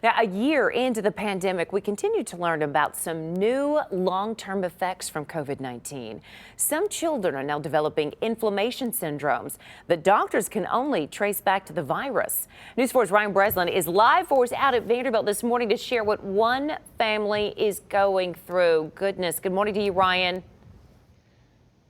Now, a year into the pandemic, we continue to learn about some new long-term effects from COVID-19. Some children are now developing inflammation syndromes that doctors can only trace back to the virus. News 4's Ryan Breslin is live for us out at Vanderbilt this morning to share what one family is going through. Goodness, good morning to you, Ryan.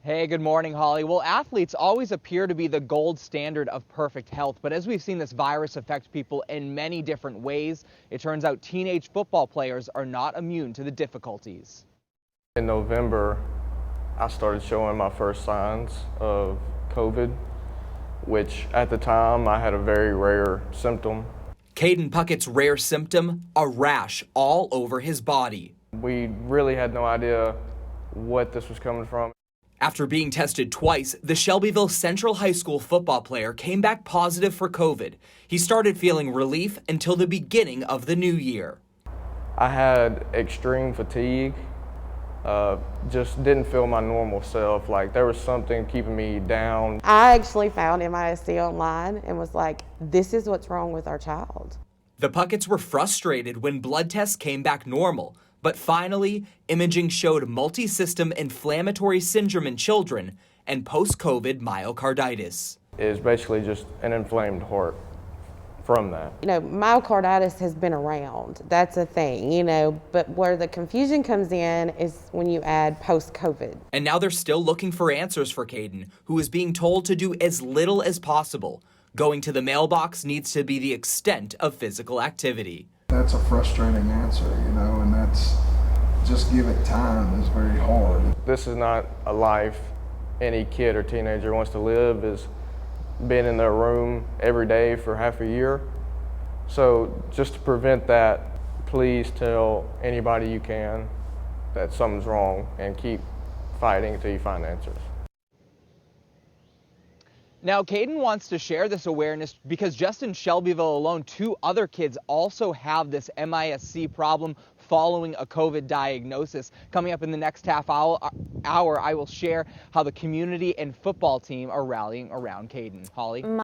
Hey, good morning, Holly. Well, athletes always appear to be the gold standard of perfect health, but as we've seen this virus affect people in many different ways, it turns out teenage football players are not immune to the difficulties. In November, I started showing my first signs of COVID, which at the time I had a very rare symptom. Caden Puckett's rare symptom, a rash all over his body. We really had no idea what this was coming from. After being tested twice, the Shelbyville Central High School football player came back positive for COVID. He started feeling relief until the beginning of the new year. I had extreme fatigue, just didn't feel my normal self, like there was something keeping me down. I actually found MISC online and was like, this is what's wrong with our child. The Pucketts were frustrated when blood tests came back normal. But finally, imaging showed multi-system inflammatory syndrome in children and post-COVID myocarditis. It's basically just an inflamed heart from that. You know, myocarditis has been around. That's a thing, but where the confusion comes in is when you add post-COVID. And now they're still looking for answers for Caden, who is being told to do as little as possible. Going to the mailbox needs to be the extent of physical activity. That's a frustrating answer, and that's just give it time is very hard. This is not a life any kid or teenager wants to live, is being in their room every day for half a year. So just to prevent that, please tell anybody you can that something's wrong and keep fighting until you find answers. Now, Caden wants to share this awareness because just in Shelbyville alone, 2 other kids also have this MISC problem following a COVID diagnosis. Coming up in the next half hour, I will share how the community and football team are rallying around Caden. Holly?